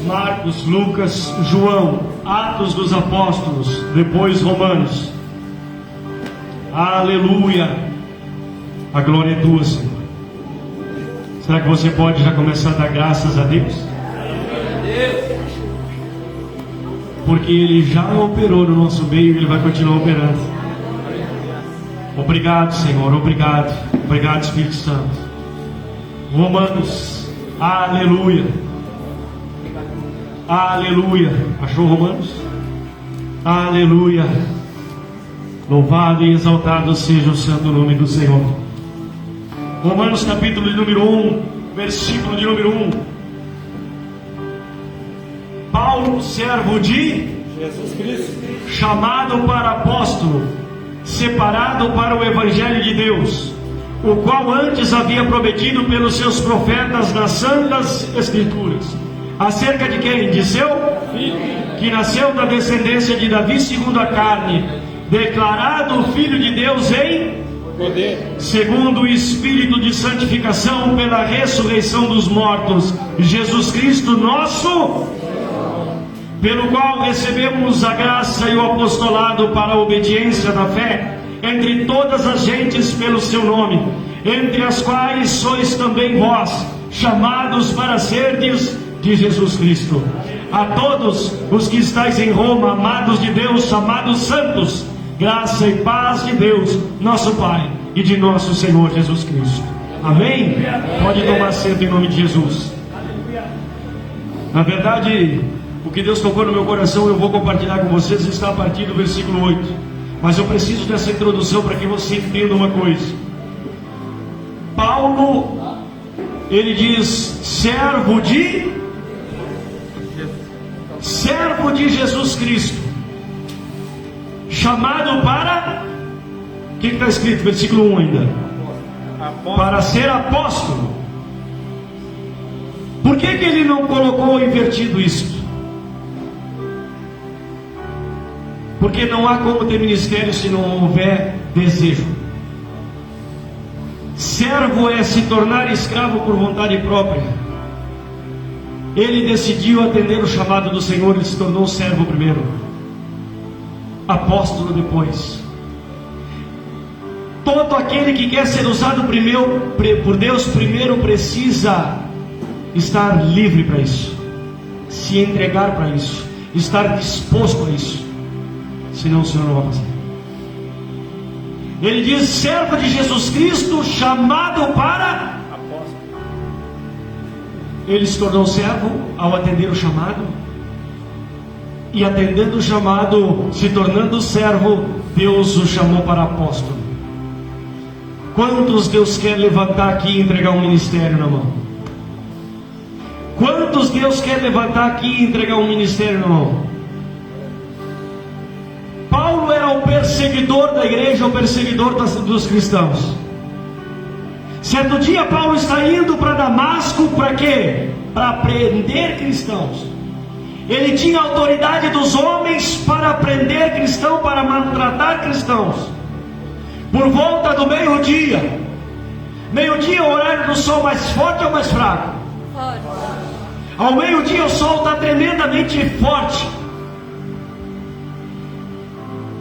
Marcos, Lucas, João, Atos dos Apóstolos, depois Romanos. Aleluia! A glória é tua, Senhor. Será que você pode já começar a dar graças a Deus? Porque Ele já operou no nosso meio e Ele vai continuar operando. Obrigado, Senhor, obrigado. Obrigado, Espírito Santo. Romanos, aleluia. Aleluia. Achou Romanos? Aleluia. Louvado e exaltado seja o santo nome do Senhor. Romanos capítulo de número 1, versículo de número 1. Paulo, servo de Jesus Cristo, chamado para apóstolo, separado para o evangelho de Deus, o qual antes havia prometido pelos seus profetas nas santas escrituras, acerca de quem? De seu filho, que nasceu da descendência de Davi segundo a carne, declarado Filho de Deus em poder, segundo o Espírito de santificação pela ressurreição dos mortos, Jesus Cristo nosso, pelo qual recebemos a graça e o apostolado para a obediência da fé entre todas as gentes pelo seu nome, entre as quais sois também vós, chamados para serdes de Jesus Cristo. A todos os que estáis em Roma, amados de Deus, chamados santos, graça e paz de Deus, nosso Pai, e de nosso Senhor Jesus Cristo. Amém? Pode tomar assento em nome de Jesus. Na verdade, o que Deus tocou no meu coração, eu vou compartilhar com vocês, está a partir do versículo 8. Mas eu preciso dessa introdução para que você entenda uma coisa. Paulo, ele diz, servo de Jesus Cristo, chamado para, o que está escrito, versículo 1 ainda, para ser apóstolo. Por que ele não colocou invertido isso? Porque não há como ter ministério se não houver desejo. Servo é se tornar escravo por vontade própria. Ele decidiu atender o chamado do Senhor, ele se tornou servo primeiro, apóstolo depois. Todo aquele que quer ser usado primeiro, por Deus primeiro, precisa estar livre para isso, se entregar para isso, estar disposto a isso. Senão o Senhor não vai fazer. Ele diz, servo de Jesus Cristo, chamado para apóstolo. Ele se tornou servo ao atender o chamado, e atendendo o chamado, se tornando servo, Deus o chamou para apóstolo. Quantos Deus quer levantar aqui e entregar um ministério na mão? Quantos Deus quer levantar aqui e entregar um ministério na mão? Paulo era o perseguidor da igreja, o perseguidor dos cristãos. Certo dia Paulo está indo para Damasco, para quê? Para prender cristãos. Ele tinha autoridade dos homens para prender cristãos, para maltratar cristãos. Por volta do meio-dia, o horário do sol mais forte ou mais fraco? Forte. Ao meio-dia o sol está tremendamente forte.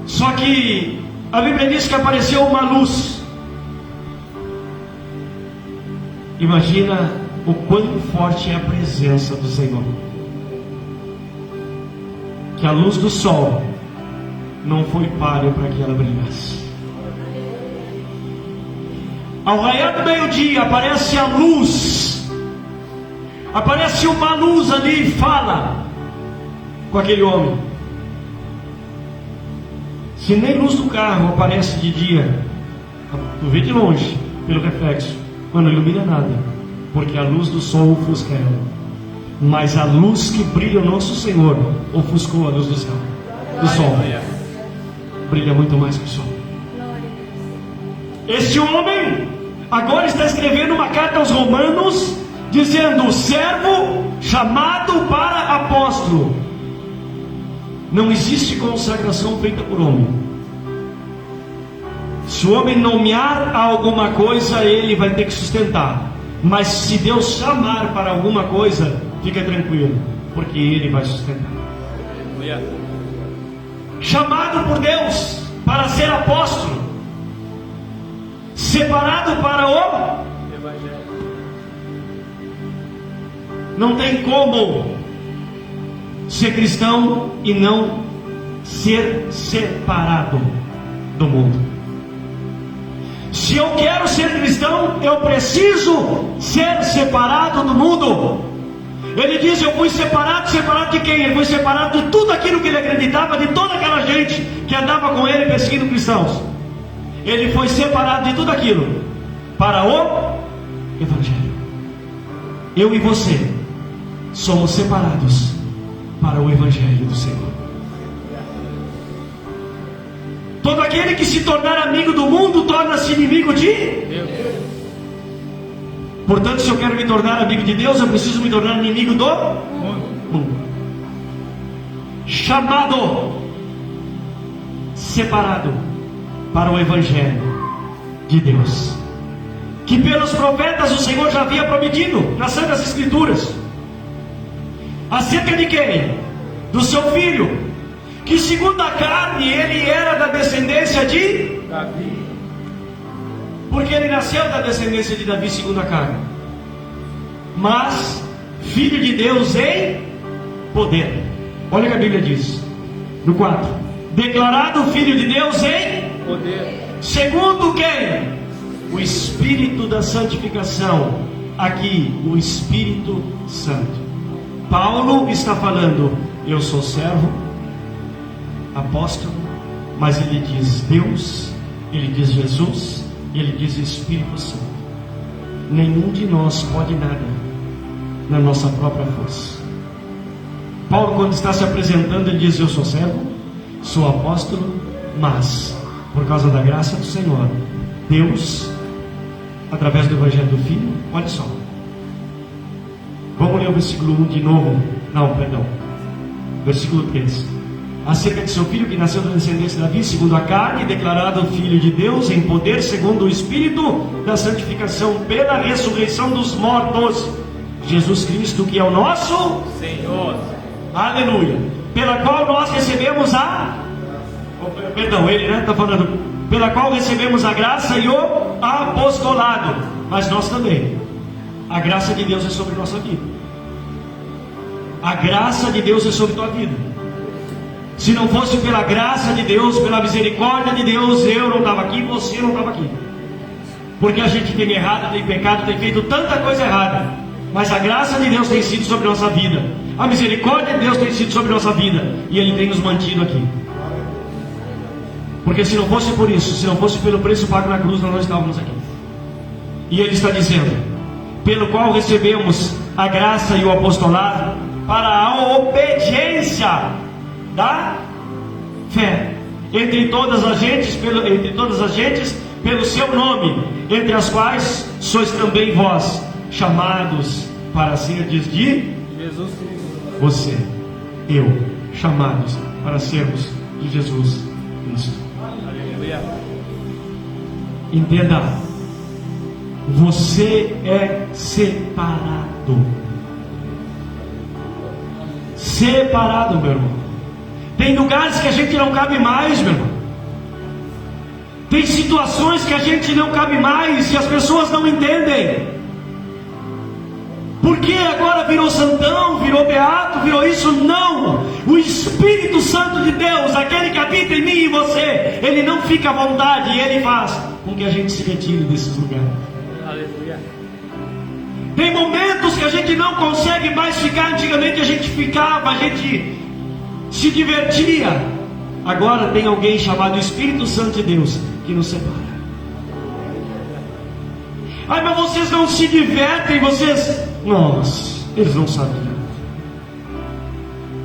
Só que a Bíblia diz que apareceu uma luz. Imagina o quão forte é a presença do Senhor. Que a luz do sol não foi páreo para que ela brilhasse. Ao raiar do meio-dia aparece a luz. Aparece uma luz ali e fala com aquele homem. Se nem luz do carro aparece de dia, tu vê de longe, pelo reflexo, mas não ilumina nada, porque a luz do sol ofusca ela. Mas a luz que brilha o nosso Senhor ofuscou a luz do céu, do sol. Brilha muito mais que o sol. Este homem agora está escrevendo uma carta aos Romanos, dizendo, servo chamado para apóstolo. Não existe consagração feita por homem. Se o homem nomear alguma coisa, ele vai ter que sustentar. Mas se Deus chamar para alguma coisa, fica tranquilo, porque Ele vai sustentar. Chamado por Deus para ser apóstolo, separado para o Evangelho. Não tem como ser cristão e não ser separado do mundo. Se eu quero ser cristão, eu preciso ser separado do mundo. Ele diz: eu fui separado de quem? Ele foi separado de tudo aquilo que ele acreditava, de toda aquela gente que andava com ele perseguindo cristãos. Ele foi separado de tudo aquilo para o Evangelho. Eu e você somos separados para o Evangelho do Senhor. Todo aquele que se tornar amigo do mundo torna-se inimigo de Deus. Portanto, se eu quero me tornar amigo de Deus, eu preciso me tornar inimigo do mundo. Chamado, separado para o Evangelho de Deus, que pelos profetas o Senhor já havia prometido nas Santas Escrituras. Acerca de quem? Do seu filho, que segundo a carne ele era da descendência de Davi. Porque ele nasceu da descendência de Davi segundo a carne, mas filho de Deus em poder. Olha o que a Bíblia diz no 4: declarado filho de Deus em poder. Segundo quem? O Espírito da santificação. Aqui, o Espírito Santo. Paulo está falando: eu sou servo, apóstolo, mas ele diz Deus, ele diz Jesus, ele diz Espírito Santo. Nenhum de nós pode nada na nossa própria força. Paulo, quando está se apresentando, ele diz: eu sou servo, sou apóstolo, mas por causa da graça do Senhor, Deus, através do Evangelho do Filho. Olha só, vamos ler o versículo 1 de novo. Não, perdão, versículo 3: acerca de seu filho que nasceu da descendência de Davi segundo a carne, declarado filho de Deus em poder segundo o Espírito da santificação, pela ressurreição dos mortos, Jesus Cristo, que é o nosso Senhor. Aleluia. Pela qual nós recebemos ele, está falando, pela qual recebemos a graça e o apostolado. Mas nós também, a graça de Deus é sobre nossa vida. A graça de Deus é sobre tua vida. Se não fosse pela graça de Deus, pela misericórdia de Deus, eu não estava aqui, você não estava aqui. Porque a gente tem errado, tem pecado, tem feito tanta coisa errada. Mas a graça de Deus tem sido sobre nossa vida. A misericórdia de Deus tem sido sobre nossa vida. E Ele tem nos mantido aqui. Porque se não fosse por isso, se não fosse pelo preço pago na cruz, nós não estávamos aqui. E Ele está dizendo: pelo qual recebemos a graça e o apostolado para a obediência da fé entre todas as gentes, pelo seu nome, entre as quais sois também vós chamados para serdes de Jesus Cristo. Você, eu, chamados para sermos de Jesus Cristo. Aleluia. Entenda, você é separado. Separado, meu irmão. Tem lugares que a gente não cabe mais, meu irmão. Tem situações que a gente não cabe mais e as pessoas não entendem. Porque agora virou santão, virou beato, virou isso? Não! O Espírito Santo de Deus, aquele que habita em mim e você, ele não fica à vontade e ele faz com que a gente se retire desses lugares. Aleluia. Tem momentos que a gente não consegue mais ficar. Antigamente a gente ficava, a gente se divertia. Agora tem alguém chamado Espírito Santo de Deus que nos separa. Ai, mas vocês não se divertem, vocês... Nossa, eles não sabem.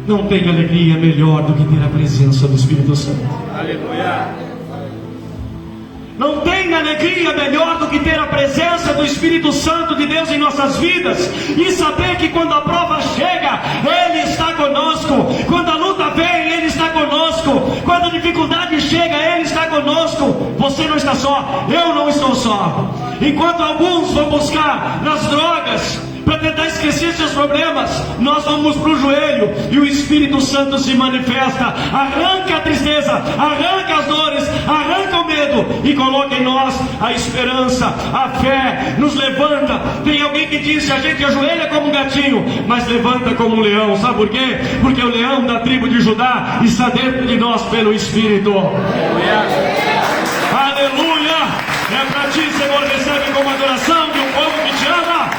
Não tem alegria melhor do que ter a presença do Espírito Santo. Aleluia. Não tem alegria melhor do que ter a presença do Espírito Santo de Deus em nossas vidas e saber que quando a prova chega, Ele está conosco. Quando a luta vem, Ele está conosco. Quando a dificuldade chega, Ele está conosco. Você não está só, eu não estou só. Enquanto alguns vão buscar nas drogas, para tentar esquecer seus problemas, nós vamos para o joelho e o Espírito Santo se manifesta, arranca a tristeza, arranca as dores, arranca o medo e coloca em nós a esperança, a fé, nos levanta. Tem alguém que diz: a gente ajoelha como um gatinho, mas levanta como um leão. Sabe por quê? Porque o leão da tribo de Judá está dentro de nós pelo Espírito. Aleluia! É para ti, Senhor, recebe como adoração de um povo que te ama.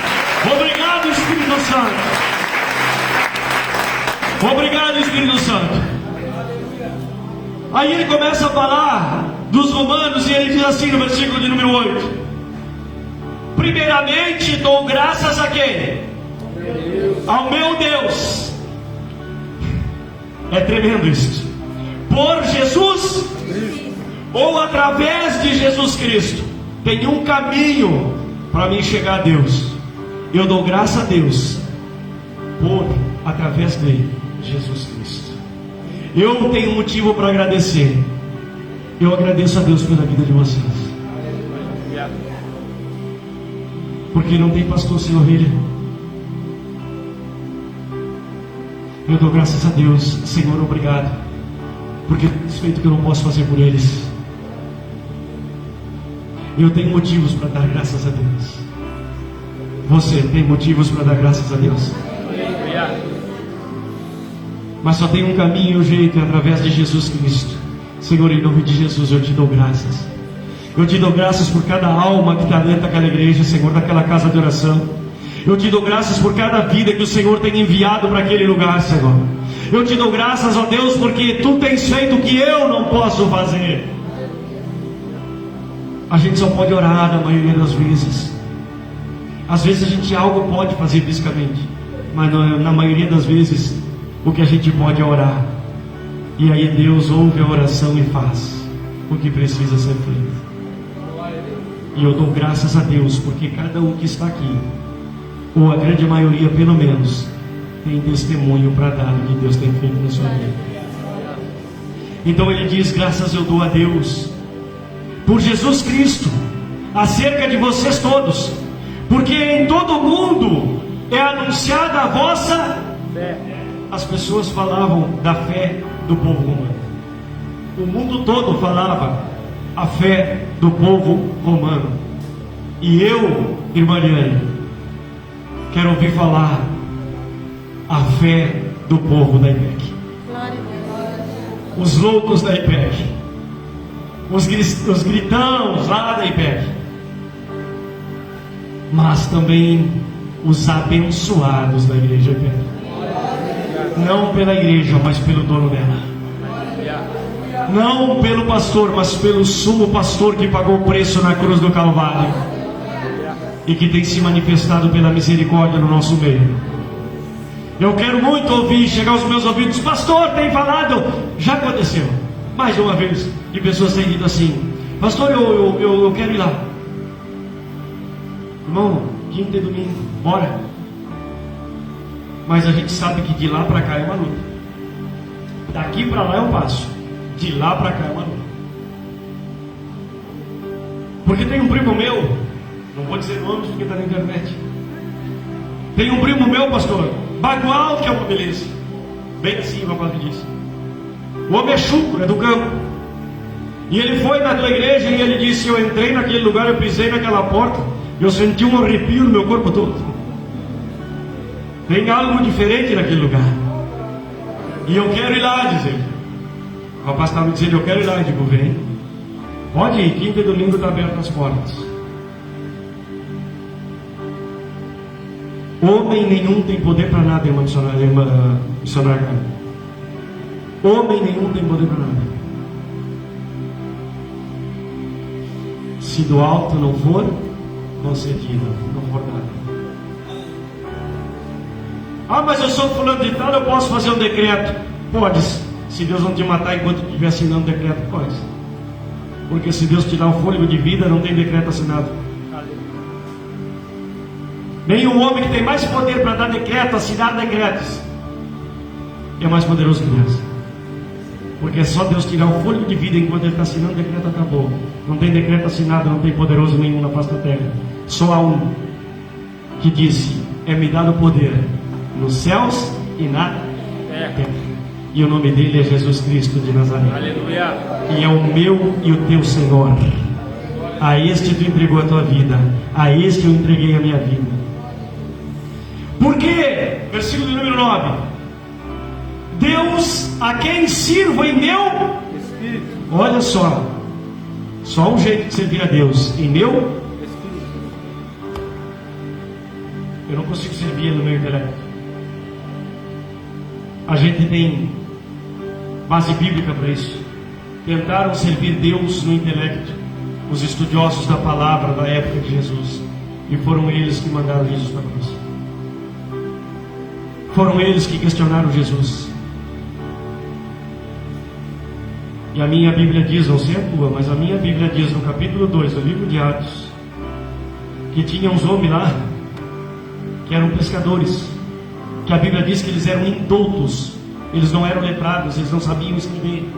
Obrigado, Espírito Santo. Obrigado, Espírito Santo. Aí ele começa a falar dos romanos e ele diz assim no versículo de número 8: primeiramente dou graças a quem? Ao meu Deus. É tremendo isso. Por Jesus, ou através de Jesus Cristo, tem um caminho para mim chegar a Deus. Eu dou graças a Deus através dele, Jesus Cristo. Eu tenho motivo para agradecer. Eu agradeço a Deus pela vida de vocês, porque não tem pastor sem ovelha. Eu dou graças a Deus. Senhor, obrigado, porque respeito que eu não posso fazer por eles. Eu tenho motivos para dar graças a Deus. Você tem motivos para dar graças a Deus? Mas só tem um caminho e um jeito, é através de Jesus Cristo. Senhor, em nome de Jesus, eu te dou graças. Eu te dou graças por cada alma que está dentro daquela igreja, Senhor, daquela casa de oração. Eu te dou graças por cada vida que o Senhor tem enviado para aquele lugar, Senhor. Eu te dou graças, ó Deus, porque Tu tens feito o que eu não posso fazer. A gente só pode orar na maioria das vezes. Às vezes a gente algo pode fazer fisicamente, mas na maioria das vezes o que a gente pode é orar. E aí Deus ouve a oração e faz o que precisa ser feito. E eu dou graças a Deus, porque cada um que está aqui, ou a grande maioria pelo menos, tem testemunho para dar do que Deus tem feito na sua vida. Então ele diz: graças eu dou a Deus por Jesus Cristo, acerca de vocês todos, porque em todo o mundo é anunciada a vossa fé. As pessoas falavam da fé do povo romano. O mundo todo falava a fé do povo romano. E eu, irmã Liane, quero ouvir falar a fé do povo da IPEC. Os loucos da IPEC, os gritãos lá da IPEC, mas também os abençoados da igreja IPEC. Não pela igreja, mas pelo dono dela. Não pelo pastor, mas pelo sumo pastor que pagou o preço na cruz do Calvário e que tem se manifestado pela misericórdia no nosso meio. Eu quero muito ouvir, chegar aos meus ouvidos: pastor, tem falado. Já aconteceu mais uma vez de pessoas terem dito assim: pastor, eu quero ir lá. Irmão, quinta e domingo, bora. Mas a gente sabe que de lá para cá é uma luta. Daqui para lá é um passo, de lá para cá é uma luta. Porque tem um primo meu, não vou dizer nomes porque está na internet. Tem um primo meu, pastor, bagual, que é uma beleza, bem assim, o rapaz me disse. O homem é chucro, é do campo. E ele foi na tua igreja e ele disse: eu entrei naquele lugar, eu pisei naquela porta, eu senti um arrepio no meu corpo todo. Tem algo diferente naquele lugar. E eu quero ir lá, diz ele. O rapaz estava me dizendo: eu quero ir lá. Eu digo: vem. Pode ir, quinta e domingo está aberto as portas. Homem nenhum tem poder para nada, irmã missionária. Homem nenhum tem poder para nada. Se do alto não for concedido, não for nada. Ah, mas eu sou fulano de tal, eu posso fazer um decreto. Pode. Se Deus não te matar enquanto estiver assinando decreto, pode. Porque se Deus te dá o fôlego de vida, não tem decreto assinado. Nem o homem que tem mais poder para dar decreto, assinar decretos, é mais poderoso que Deus. Porque é só Deus tirar o fôlego de vida enquanto Ele está assinando o decreto, acabou. Não tem decreto assinado, não tem poderoso nenhum na face da terra. Só há um que disse: é me dado poder nos céus e na terra. E o nome dele é Jesus Cristo de Nazaré. Aleluia. E é o meu e o teu Senhor. A este tu entregou a tua vida, a este eu entreguei a minha vida. Por quê? Versículo número 9. Deus a quem sirvo em meu Espírito. Olha só um jeito de servir a Deus. Em meu Espírito. Eu não consigo servir Ele no meu intelecto. A gente tem base bíblica para isso. Tentaram servir Deus no intelecto os estudiosos da palavra da época de Jesus, e foram eles que mandaram Jesus para a cruz. Foram eles que questionaram Jesus. E a minha Bíblia diz, não sei a tua, mas a minha Bíblia diz no capítulo 2 do livro de Atos, que tinha uns homens lá que eram pescadores, que a Bíblia diz que eles eram indoutos, eles não eram letrados, eles não sabiam escrever.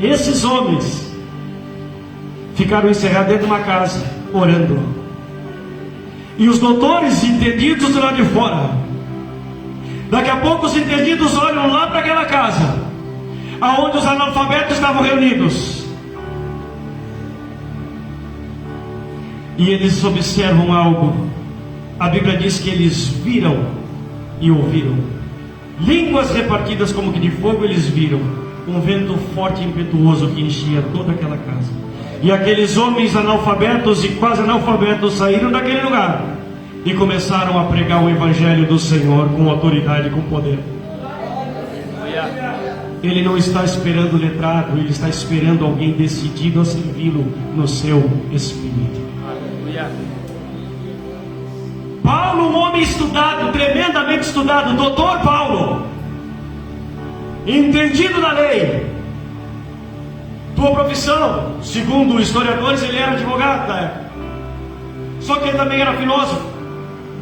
Esses homens ficaram encerrados dentro de uma casa, orando. E os doutores entendidos do lado de fora, daqui a pouco os entendidos olham lá para aquela casa, aonde os analfabetos estavam reunidos, e eles observam algo. A Bíblia diz que eles viram e ouviram línguas repartidas como que de fogo. Eles viram um vento forte e impetuoso que enchia toda aquela casa, e aqueles homens analfabetos e quase analfabetos saíram daquele lugar e começaram a pregar o Evangelho do Senhor com autoridade e com poder. Ele não está esperando letrado, ele está esperando alguém decidido a servi-lo no seu espírito. Paulo, um homem estudado, tremendamente estudado, doutor Paulo, entendido da lei. Tua profissão, segundo historiadores, ele era advogado na época. Só que ele também era filósofo,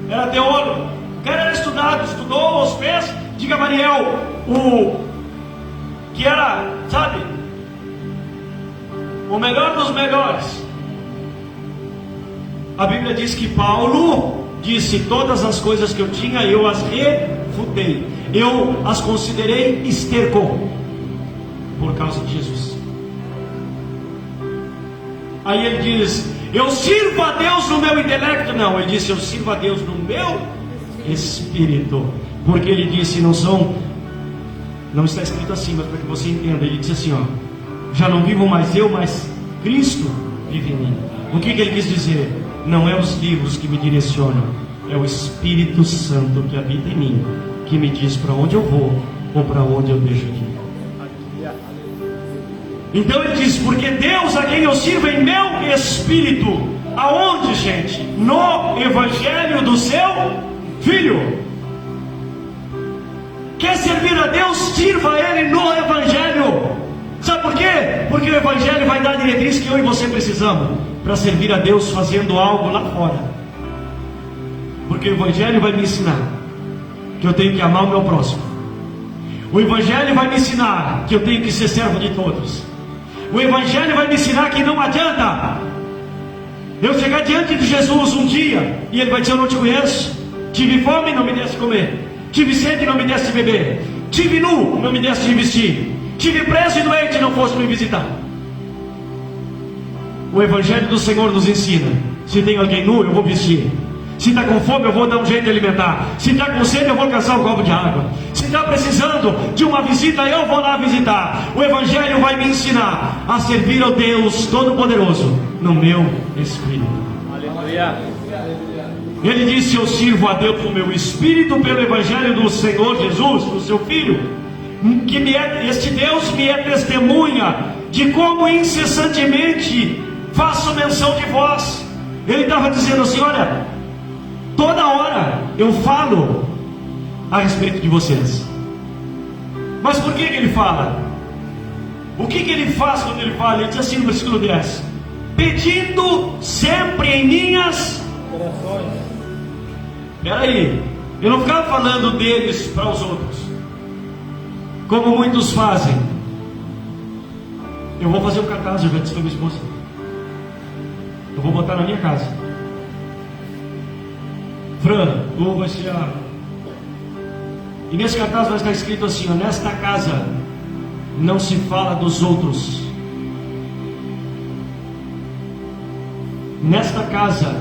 era teólogo. O cara era estudado, estudou aos pés de Gamaliel, o que era, sabe, o melhor dos melhores. A Bíblia diz que Paulo disse: todas as coisas que eu tinha, eu as refutei, eu as considerei esterco, por causa de Jesus. Aí ele diz: eu sirvo a Deus no meu intelecto. Não, ele disse: eu sirvo a Deus no meu espírito. Porque ele disse: não está escrito assim, mas para que você entenda, ele disse assim, ó: já não vivo mais eu, mas Cristo vive em mim. O que ele quis dizer? Não é os livros que me direcionam, é o Espírito Santo que habita em mim, que me diz para onde eu vou ou para onde eu deixo de ir. Então ele diz: porque Deus a quem eu sirvo em meu espírito. Aonde, gente? No Evangelho do seu Filho. Quer servir a Deus? Sirva Ele no Evangelho. Sabe por quê? Porque o Evangelho vai dar a diretriz que eu e você precisamos para servir a Deus fazendo algo lá fora. Porque o Evangelho vai me ensinar que eu tenho que amar o meu próximo. O Evangelho vai me ensinar que eu tenho que ser servo de todos. O Evangelho vai me ensinar que não adianta eu chegar diante de Jesus um dia e Ele vai dizer: eu não te conheço. Tive fome e não me deste comer. Tive sede e não me deste beber. Tive nu, não me deste vestir. Tive preso e doente e não foste me visitar. O Evangelho do Senhor nos ensina: se tem alguém nu, eu vou vestir. Se está com fome, eu vou dar um jeito de alimentar. Se está com sede, eu vou alcançar um copo de água. Se está precisando de uma visita, eu vou lá visitar. O Evangelho vai me ensinar a servir ao Deus Todo-Poderoso no meu espírito. Aleluia. Ele disse: eu sirvo a Deus no meu espírito pelo Evangelho do Senhor Jesus, do seu Filho, que este Deus me é testemunha de como incessantemente faço menção de vós. Ele estava dizendo assim: olha, toda hora eu falo a respeito de vocês. Mas por que ele fala? O que ele faz quando ele fala? Ele diz assim no versículo 10: pedindo sempre em minhas Corações. Espera aí, eu não ficava falando deles para os outros, como muitos fazem. Eu vou fazer um cartaz, eu já disse para minha esposa, eu vou botar na minha casa. Fran, tu vai ser a... E nesse cartaz vai estar escrito assim, ó, nesta casa não se fala dos outros. Nesta casa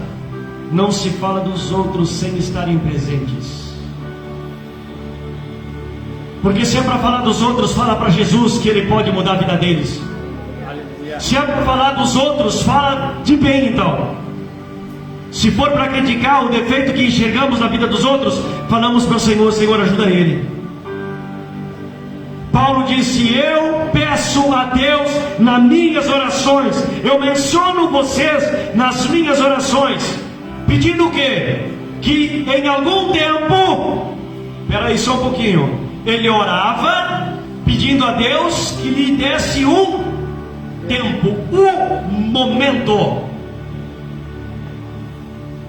não se fala dos outros sem estarem presentes. Porque se é para falar dos outros, fala para Jesus que Ele pode mudar a vida deles. Aleluia. Se é para falar dos outros, fala de bem então. Se for para criticar o defeito que enxergamos na vida dos outros, falamos para o Senhor, Senhor, ajuda ele. Paulo disse, eu peço a Deus nas minhas orações, eu menciono vocês nas minhas orações, pedindo o quê? Que em algum tempo, peraí só um pouquinho, ele orava, pedindo a Deus que lhe desse um tempo, um momento.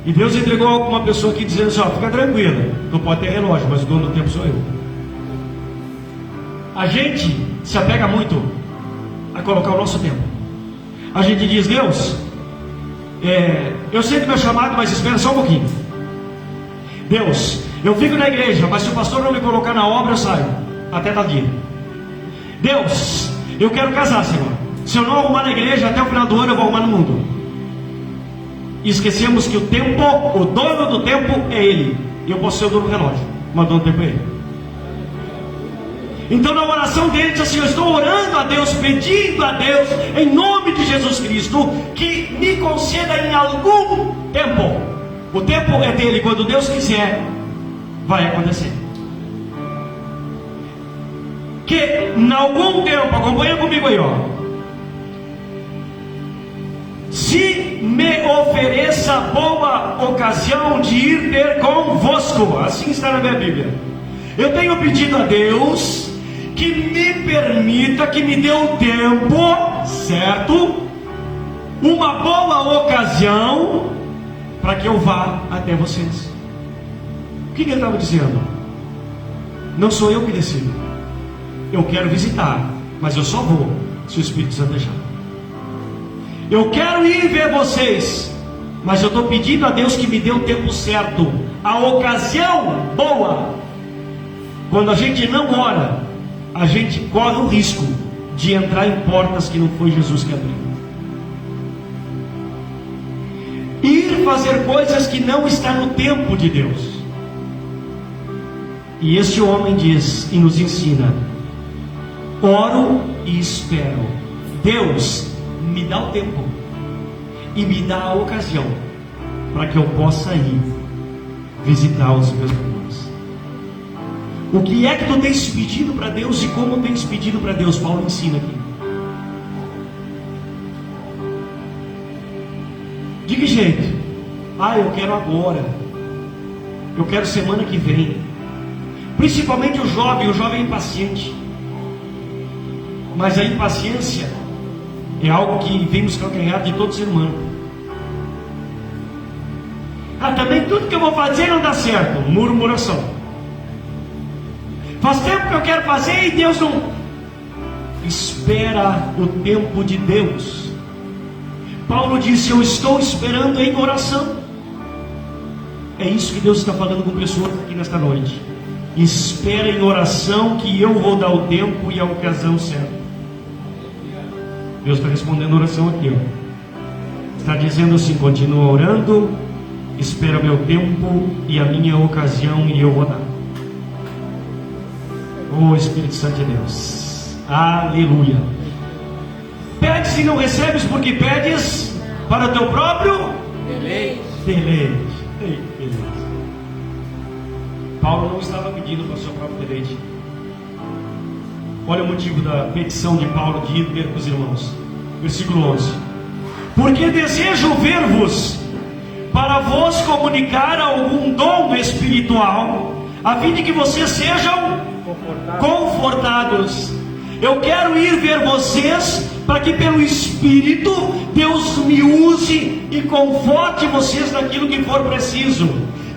E Deus entregou algo para uma pessoa aqui dizendo assim, ó, fica tranquila, tu pode ter relógio, mas o dono do tempo sou eu. A gente se apega muito a colocar o nosso tempo. A gente diz, Deus, eu sei do meu chamado, mas espera só um pouquinho. Deus, eu fico na igreja, mas se o pastor não me colocar na obra, eu saio, até tal dia. Deus, eu quero casar, Senhor. Se eu não arrumar na igreja, até o final do ano eu vou arrumar no mundo. E esquecemos que o tempo, o dono do tempo é Ele. E eu posso ser o dono do relógio, mas o dono do tempo é Ele. Então na oração dele diz assim, eu estou orando a Deus, pedindo a Deus, em nome de Jesus Cristo, que me conceda em algum tempo. O tempo é dele, quando Deus quiser, vai acontecer. Que em algum tempo, acompanha comigo aí, ó. Se me ofereça boa ocasião de ir ter convosco, assim está na minha Bíblia. Eu tenho pedido a Deus que me permita, que me dê um tempo, certo? Uma boa ocasião para que eu vá até vocês. O que ele estava dizendo? Não sou eu que decido. Eu quero visitar, mas eu só vou se o Espírito Santo deixar. Eu quero ir ver vocês, mas eu estou pedindo a Deus que me dê o tempo certo, a ocasião boa. Quando a gente não ora, a gente corre o risco de entrar em portas que não foi Jesus que abriu. Ir fazer coisas que não está no tempo de Deus. E este homem diz e nos ensina: oro e espero. Deus, me dá o tempo e me dá a ocasião para que eu possa ir visitar os meus irmãos. O que é que tu tens pedido para Deus e como tens pedido para Deus? Paulo ensina aqui. De que jeito? Eu quero agora, eu quero semana que vem. Principalmente o jovem é impaciente. Mas a impaciência é algo que vem nos calcanhar de todo ser humano. Também tudo que eu vou fazer não dá certo. Murmuração. Faz tempo que eu quero fazer e Deus não. Espera o tempo de Deus. Paulo disse, eu estou esperando em oração. É isso que Deus está falando com pessoas aqui nesta noite. Espera em oração que eu vou dar o tempo e a ocasião certa. Deus está respondendo a oração aqui, ó. Está dizendo assim, continua orando, espera o meu tempo e a minha ocasião e eu vou dar. Oh Espírito Santo de Deus, aleluia. Pedes e não recebes porque pedes para o teu próprio deleite. Deleite. Paulo não estava pedindo para o seu próprio deleite. Olha o motivo da petição de Paulo de ir ver com os irmãos. Versículo 11. Porque desejo ver-vos, para vos comunicar algum dom espiritual, a fim de que vocês sejam confortados. Eu quero ir ver vocês, para que pelo Espírito Deus me use e conforte vocês naquilo que for preciso.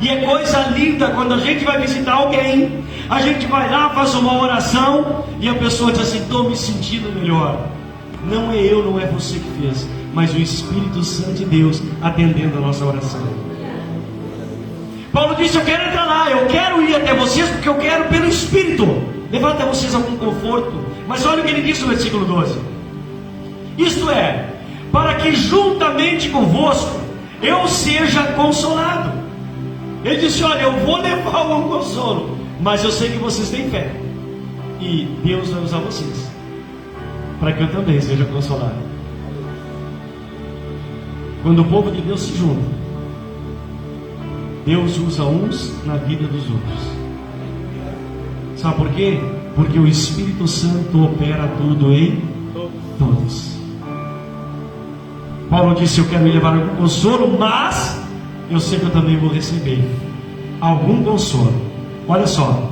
E é coisa linda quando a gente vai visitar alguém, a gente vai lá, faz uma oração e a pessoa diz assim, estou me sentindo melhor. Não é eu, não é você que fez, mas o Espírito Santo de Deus atendendo a nossa oração. Paulo disse: eu quero entrar lá, eu quero ir até vocês, porque eu quero pelo Espírito levar até vocês algum conforto. Mas olha o que ele disse no versículo 12: isto é, para que juntamente convosco eu seja consolado. Ele disse: olha, eu vou levar um consolo, mas eu sei que vocês têm fé, e Deus vai usar vocês para que eu também seja consolado. Quando o povo de Deus se junta, Deus usa uns na vida dos outros. Sabe por quê? Porque o Espírito Santo opera tudo em todos. Paulo disse: eu quero me levar algum consolo, mas eu sei que eu também vou receber algum consolo. Olha só,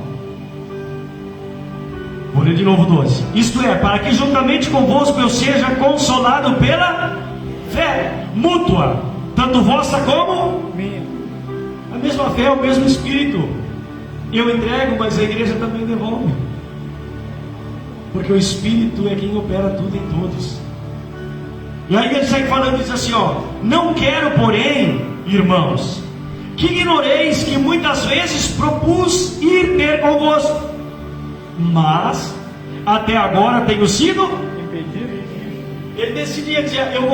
vou ler de novo 12. Isto é, para que juntamente convosco eu seja consolado pela fé mútua, tanto vossa como Minha. a mesma fé, o mesmo Espírito. Eu entrego, mas a igreja também devolve, porque o Espírito é quem opera tudo em todos. E aí ele segue falando, diz assim, ó: não quero, porém, irmãos, que ignoreis que muitas vezes propus ir ter convosco, mas até agora tenho sido Impedido. Ele decidia dizer: eu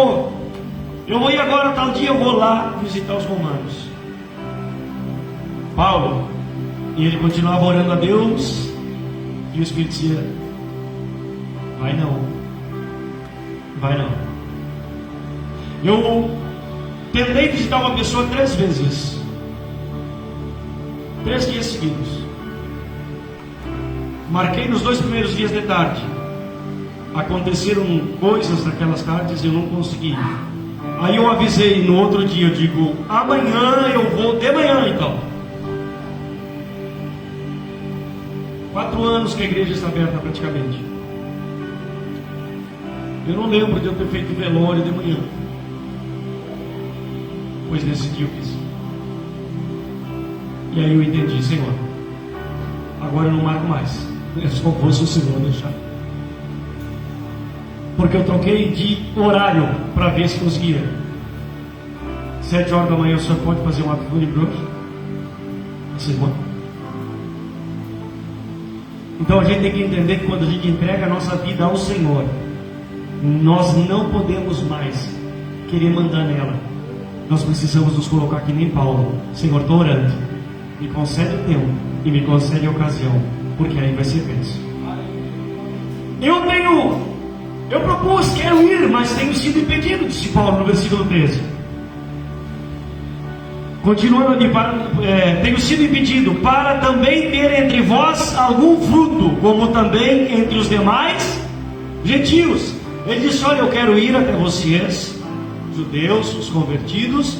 vou ir agora, tal dia eu vou lá visitar os romanos. Paulo, e ele continuava orando a Deus, e o Espírito dizia: vai não, vai não. Eu tentei visitar uma pessoa 3 vezes, 3 dias seguidos. Marquei nos 2 primeiros dias de tarde. Aconteceram coisas naquelas tardes e eu não consegui. Aí eu avisei no outro dia, eu digo: amanhã eu vou, de manhã então. 4 anos que a igreja está aberta praticamente. Eu não lembro de eu ter feito velório de manhã, pois nesse dia eu fiz. E aí eu entendi: Senhor, agora eu não marco mais, é só fosse o Senhor deixar. Porque eu troquei de horário para ver se conseguia. 7 horas da manhã o senhor pode fazer um ato fúnebre hoje? Vocês vão. Então a gente tem que entender que quando a gente entrega a nossa vida ao Senhor, nós não podemos mais querer mandar nela. Nós precisamos nos colocar que nem Paulo: Senhor, estou orando, me concede o tempo e me concede a ocasião, porque aí vai ser bênção. Eu propus, quero ir, mas tenho sido impedido, disse Paulo no versículo 13. Continuando ali, tenho sido impedido para também ter entre vós algum fruto, como também entre os demais gentios. Ele disse: olha, eu quero ir até vocês, judeus, os convertidos,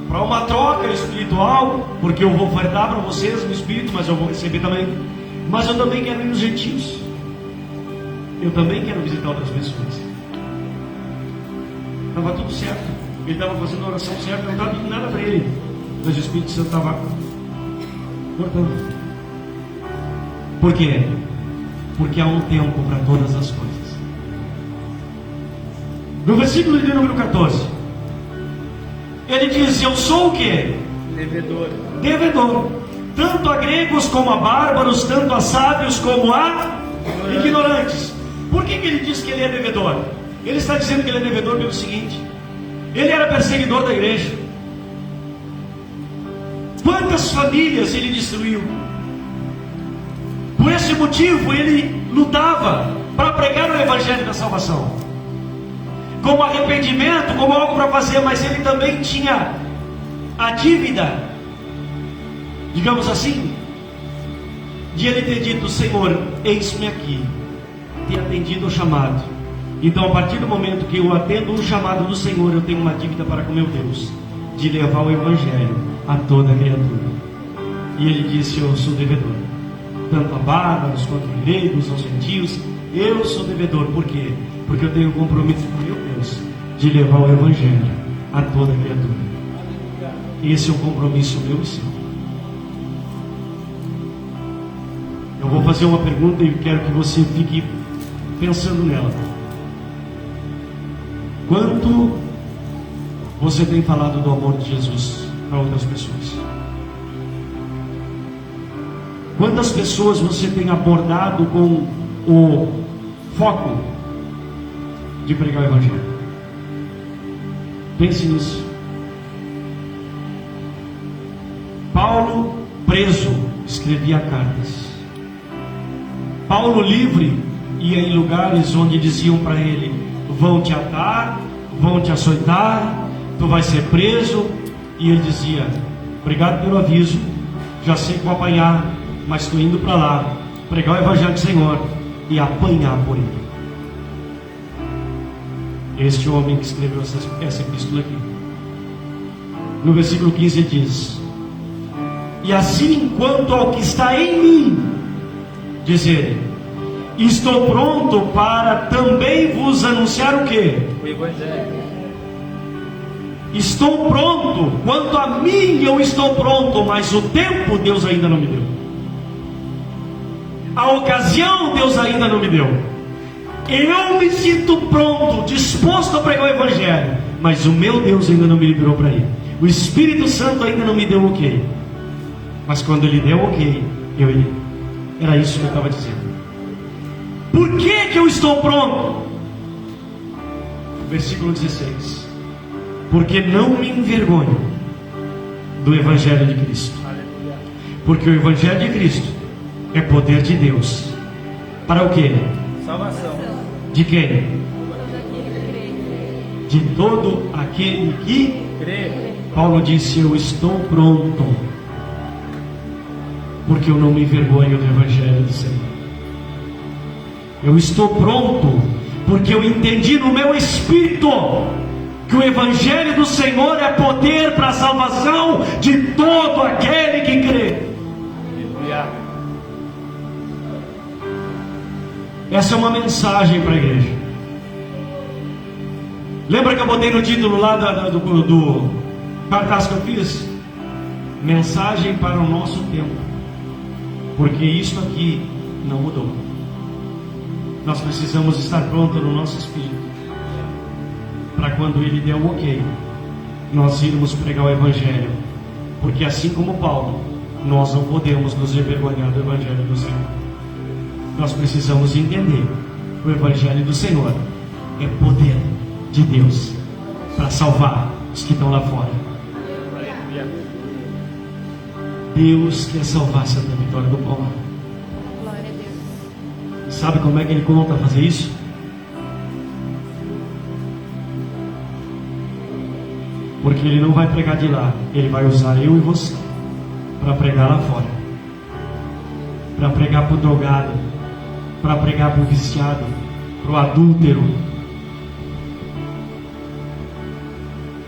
para uma troca espiritual, porque eu vou ofertar para vocês no Espírito, mas eu vou receber também. Mas eu também quero ir nos gentios. Eu também quero visitar outras pessoas. Estava tudo certo. Ele estava fazendo a oração certa, não estava pedindo nada para ele, mas o Espírito Santo estava cortando. Por quê? Porque há um tempo para todas as coisas. No versículo de número 14, ele diz: eu sou o quê? Devedor. Devedor, tanto a gregos como a bárbaros, tanto a sábios como a ignorantes. Por que ele diz que ele é devedor? Ele está dizendo que ele é devedor pelo seguinte: ele era perseguidor da igreja. Quantas famílias ele destruiu? Por esse motivo ele lutava para pregar o evangelho da salvação, como arrependimento, como algo para fazer. Mas ele também tinha a dívida, digamos assim, de ele ter dito: Senhor, eis-me aqui, ter atendido o chamado. Então, a partir do momento que eu atendo o chamado do Senhor, eu tenho uma dívida para com meu Deus, de levar o evangelho a toda criatura. E ele disse: eu sou devedor, tanto a bárbaros quanto a gregos, aos gentios. Eu sou devedor. Por quê? Porque eu tenho um compromisso com meu Deus de levar o evangelho a toda criatura. Esse é um compromisso meu e seu. Eu vou fazer uma pergunta e quero que você fique pensando nela. Quanto você tem falado do amor de Jesus para outras pessoas? Quantas pessoas você tem abordado com o foco de pregar o Evangelho? Pense nisso. Paulo, preso, escrevia cartas. Paulo, livre, ia em lugares onde diziam para ele: vão te atar, vão te açoitar, tu vai ser preso. E ele dizia: obrigado pelo aviso, já sei que vou apanhar, mas estou indo para lá pregar o Evangelho do Senhor e apanhar por ele. Este homem que escreveu essa epístola aqui, no versículo 15 diz: e assim quanto ao que está em mim, diz ele, estou pronto para também vos anunciar o quê? O Evangelho. Estou pronto, quanto a mim eu estou pronto, mas o tempo Deus ainda não me deu. A ocasião Deus ainda não me deu. Eu me sinto pronto, disposto a pregar o Evangelho, mas o meu Deus ainda não me liberou para ir. O Espírito Santo ainda não me deu o ok. Mas quando Ele deu o ok, eu irei. Era isso que eu estava dizendo. Por que eu estou pronto? Versículo 16: porque não me envergonho do Evangelho de Cristo. Porque o Evangelho de Cristo é poder de Deus. Para o quê? Salvação. De quem? De todo aquele que Crê. Paulo disse: eu estou pronto, porque eu não me envergonho do Evangelho do Senhor. Eu estou pronto, porque eu entendi no meu espírito que o Evangelho do Senhor é poder para a salvação de todo aquele que crê. Aleluia. Essa é uma mensagem para a igreja. Lembra que eu botei no título lá do cartaz que eu fiz? Mensagem para o nosso tempo. Porque isso aqui não mudou. Nós precisamos estar prontos no nosso espírito, para quando Ele der o ok, nós irmos pregar o Evangelho. Porque assim como Paulo, nós não podemos nos envergonhar do Evangelho do Senhor. Nós precisamos entender: o Evangelho do Senhor é poder de Deus para salvar os que estão lá fora. Aleluia. Deus quer salvar Santa Vitória do Palmar. Glória a Deus. Sabe como é que Ele conta fazer isso? Porque Ele não vai pregar de lá, Ele vai usar eu e você para pregar lá fora, para pregar para o drogado, para pregar para o viciado, para o adúltero,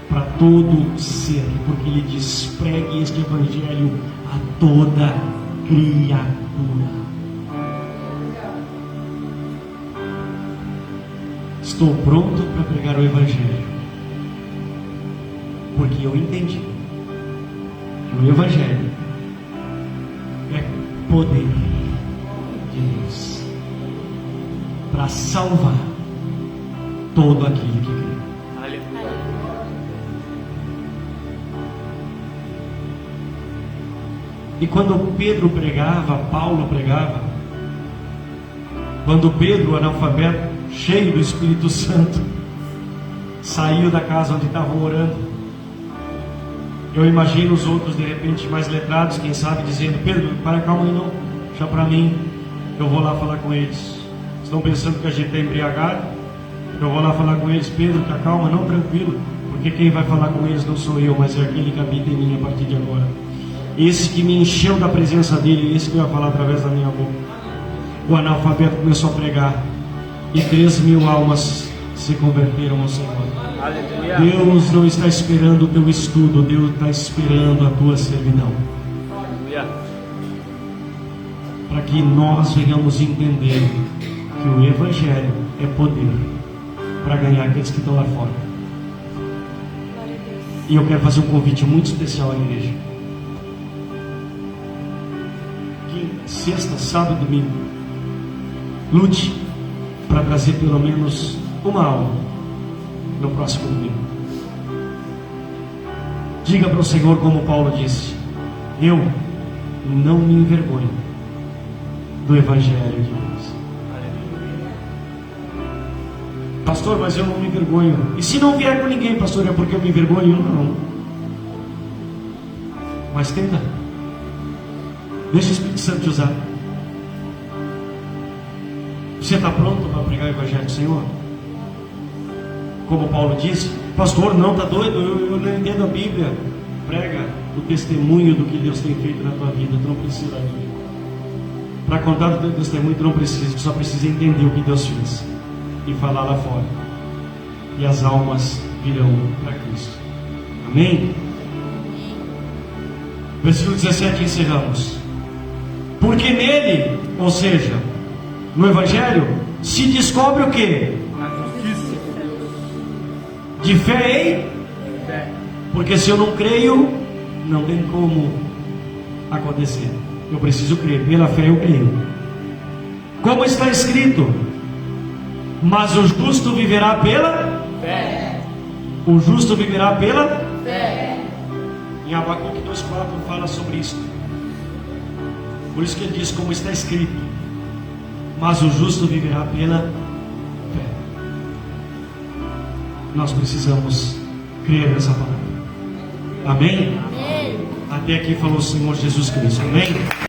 para todo ser, porque Ele diz: pregue este Evangelho a toda criatura. Estou pronto para pregar o Evangelho, porque eu entendi que o Evangelho é poder de Deus para salvar todo aquele que crê. Aleluia. E quando Pedro pregava, Paulo pregava, quando Pedro, analfabeto, cheio do Espírito Santo, saiu da casa onde estavam orando, eu imagino os outros de repente mais letrados, quem sabe, dizendo: Pedro, para, calma aí não, deixa para mim, eu vou lá falar com eles. Estão pensando que a gente está embriagado? Eu vou lá falar com eles. Pedro, tá calma, não, tranquilo, porque quem vai falar com eles não sou eu, mas é aquele que habita em mim a partir de agora. Esse que me encheu da presença dele, esse que vai falar através da minha boca. O analfabeto começou a pregar e 3.000 almas se converteram ao Senhor. Aleluia. Deus não está esperando o teu estudo, Deus está esperando a tua servidão, Aleluia. para que nós venhamos entender que o Evangelho é poder para ganhar aqueles que estão lá fora. Glória a Deus. E eu quero fazer um convite muito especial à igreja. Quinta, sexta, sábado e domingo, lute para trazer pelo menos uma aula no próximo domingo. Diga para o Senhor como Paulo disse: eu não me envergonho do Evangelho de Deus. Pastor, mas eu não me envergonho. E se não vier com ninguém, pastor, é porque eu me envergonho? Não. Mas tenta. Deixa o Espírito Santo te usar. Você está pronto para pregar o Evangelho do Senhor? Como Paulo disse: pastor, não, está doido? Eu não entendo a Bíblia. Prega o testemunho do que Deus tem feito na tua vida. Tu não precisa da Bíblia. Para contar o teu testemunho, tu não precisa. Tu só precisa entender o que Deus fez e falar lá fora. E as almas virão para Cristo. Amém? Versículo 17, encerramos. Porque nele, ou seja, no Evangelho, se descobre o quê? De fé em fé. Porque se eu não creio, não tem como acontecer. Eu preciso crer. Pela fé eu creio. Como está escrito: mas o justo viverá pela fé. O justo viverá pela fé. Em Abacuque 2,4 fala sobre isso. Por isso que ele diz: como está escrito, mas o justo viverá pela fé. Nós precisamos crer nessa palavra. Amém? Amém. Até aqui falou o Senhor Jesus Cristo. Amém?